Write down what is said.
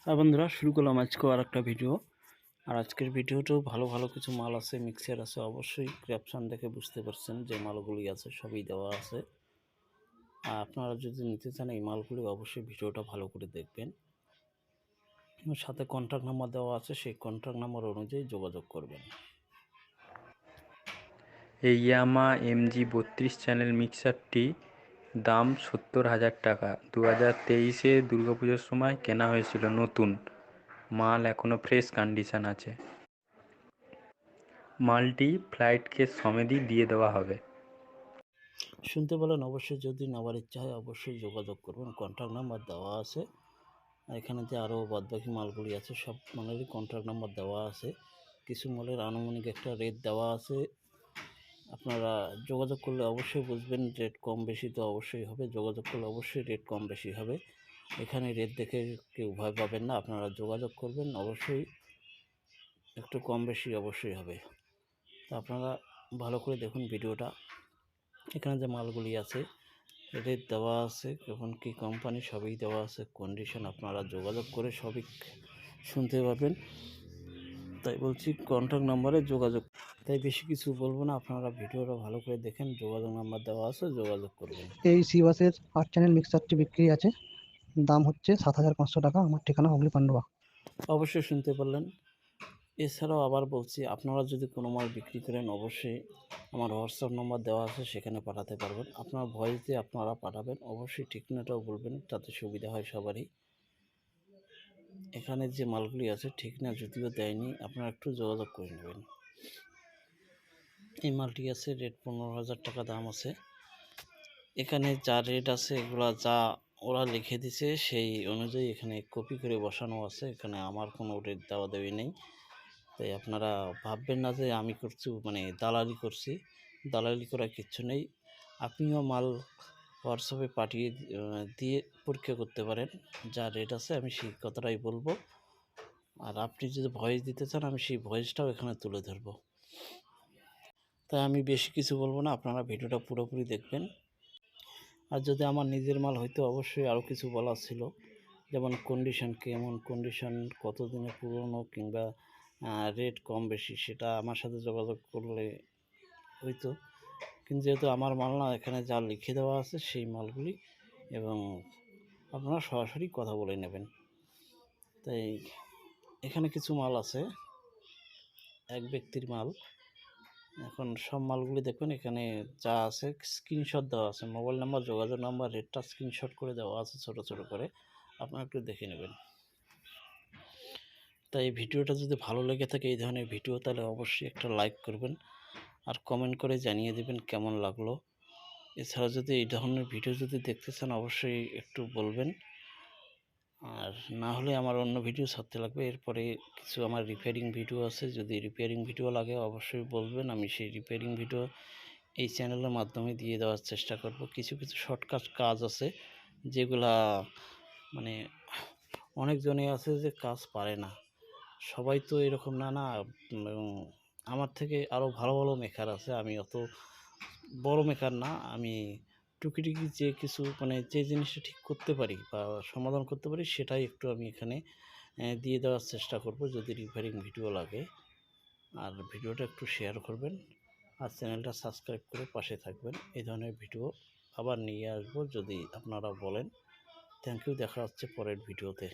হ্যাঁ বন্ধুরা, শুরু করলাম আজকেও আর একটা ভিডিও। আর আজকের ভিডিওতেও ভালো ভালো কিছু মাল আছে, মিক্সার আছে। অবশ্যই ক্যাপশন দেখে বুঝতে পারছেন যে মালগুলি আছে সবই দেওয়া আছে। আর আপনারা যদি নিতে চান এই মালগুলি অবশ্যই ভিডিওটা ভালো করে দেখবেন। সাথে কন্ট্যাক্ট নাম্বার দেওয়া আছে, সেই কন্ট্যাক্ট নাম্বার অনুযায়ী যোগাযোগ করবেন। এই ইয়ামাহা MG32 চ্যানেল মিক্সারটি দাম 70,000 টাকা। 2023-এ দুর্গাপুজোর সময় কেনা হয়েছিল নতুন মাল, এখনও ফ্রেশ কন্ডিশন আছে। মালটি ফ্লাইট কেস সমেতই দিয়ে দেওয়া হবে। শুনতে বলেন, অবশ্যই যদি নেওয়ার ইচ্ছা হয় অবশ্যই যোগাযোগ করবেন, কন্ট্যাক্ট নাম্বার দেওয়া আছে। এখানে যে আরও বাদবাকি মালগুলি আছে সব মালেরই কন্ট্যাক্ট নাম্বার দেওয়া আছে। কিছু মালের আনুমানিক একটা রেট দেওয়া আছে। আপনারা যোগাযোগ করলে অবশ্যই বুঝবেন, রেট কম বেশি তো অবশ্যই হবে। যোগাযোগ করলে অবশ্যই রেট কম বেশি হবে। এখানে রেট দেখে কেউ ভয় পাবেন না, আপনারা যোগাযোগ করবেন, অবশ্যই একটু কম বেশি অবশ্যই হবে। তো আপনারা ভালো করে দেখুন ভিডিওটা। এখানে যে মালগুলি আছে রেট দেওয়া আছে, এখন কি কোম্পানি সবই দেওয়া আছে, কন্ডিশন আপনারা যোগাযোগ করে সবই শুনতে পাবেন। তাই বলছি কন্ট্যাক্ট নাম্বারে যোগাযোগ। তাই বেশি কিছু বলবো না, আপনারা ভিডিওটা ভালো করে দেখেন, যোগাযোগ নাম্বার দেওয়া আছে, যোগাযোগ করবেন। এই সিবাসের 8 চ্যানেল মিক্সারটি বিক্রি আছে। দাম হচ্ছে 7,500 টাকা। আমার ঠিকানা হুগলি পান্ডুয়া। অবশ্যই শুনতে পারলেন। এছাড়াও আবার বলছি, আপনারা যদি কোনো মাল বিক্রি করেন অবশ্যই আমার হোয়াটসঅ্যাপ নাম্বার দেওয়া আছে, সেখানে পাঠাতে পারবেন। আপনার ভয়েস দিয়ে আপনারা পাঠাবেন, অবশ্যই ঠিকানাটাও বলবেন, তাতে সুবিধা হয় সবারই। এখানে যে মালগুলি আছে ঠিকানা যদিও দেয়নি, আপনারা একটু যোগাযোগ করে নেবেন। এই মালটি আছে রেট 15,000 টাকা দাম আছে। এখানে যা রেট আছে এগুলা যা ওরা লিখে দিছে সেই অনুযায়ী এখানে কপি করে বসানো আছে। এখানে আমার কোনো রেট দেওয়া দেওয়ি নেই। তাই আপনারা ভাববেন না যে আমি করছি, মানে দালালি করছি। দালালি করা কিচ্ছু নেই। আপনিও মাল হোয়াটসঅ্যাপে পাঠিয়ে দিয়ে পরীক্ষা করতে পারেন। যা রেট আছে আমি সেই কথাটাই বলবো। আর আপনি যদি ভয়েস দিতে চান আমি সেই ভয়েসটাও এখানে তুলে ধরবো। তাই আমি বেশি কিছু বলবো না, আপনারা ভিডিওটা পুরোপুরি দেখবেন। আর যদি আমার নিজের মাল হয়তো অবশ্যই আরও কিছু বলার ছিল, যেমন কন্ডিশন কেমন, কন্ডিশন কতদিনের পুরনো, কিংবা রেট কম বেশি, সেটা আমার সাথে যোগাযোগ করলে হয়তো। কিন্তু যেহেতু আমার মাল না, এখানে যা লিখে দেওয়া আছে সেই মালগুলি, এবং আপনারা সরাসরি কথা বলে নেবেন। তাই এখানে কিছু মাল আছে, এক ব্যক্তির মাল। এখন সব মালগুলি দেখবেন, এখানে যা আছে স্ক্রিনশট দেওয়া আছে, মোবাইল নাম্বার, যোগাযোগ নাম্বার, রেটটা স্ক্রিনশট করে দেওয়া আছে ছোট ছোট করে, আপনারা একটু দেখে নেবেন। তাই ভিডিওটা যদি ভালো লেগে থাকে এই ধরনের ভিডিও, তাহলে অবশ্যই একটা লাইক করবেন আর কমেন্ট করে জানিয়ে দেবেন কেমন লাগলো। এছাড়া যদি এই ধরনের ভিডিও যদি দেখতে চান অবশ্যই একটু বলবেন। আর না হলে আমার অন্য ভিডিও ছাড়তে লাগবে। এরপরে কিছু আমার রিপেয়ারিং ভিডিও আছে, যদি রিপেয়ারিং ভিডিও লাগে অবশ্যই বলবেন, আমি সেই রিপেয়ারিং ভিডিও এই চ্যানেলের মাধ্যমে দিয়ে দেওয়ার চেষ্টা করব। কিছু কিছু শর্টকাট কাজ আছে যেগুলা, মানে অনেকজনই আছে যে কাজ পারে না, সবাই তো এরকম না না। আমার থেকে আরও ভালো ভালো মেকার আছে, আমি অত বড় মেকার না। আমি টুকিটাকি যে কিছু, মানে যে জিনিসটা ঠিক করতে পারি বা সমাধান করতে পারি সেটাই একটু আমি এখানে দিয়ে দেওয়ার চেষ্টা করব যদি রিপেয়ারিং ভিডিও লাগে। আর ভিডিওটা একটু শেয়ার করবেন আর চ্যানেলটা সাবস্ক্রাইব করে পাশে থাকবেন। এই ধরনের ভিডিও আবার নিয়ে আসবো যদি আপনারা বলেন। থ্যাংক ইউ, দেখা হচ্ছে পরের ভিডিওতে।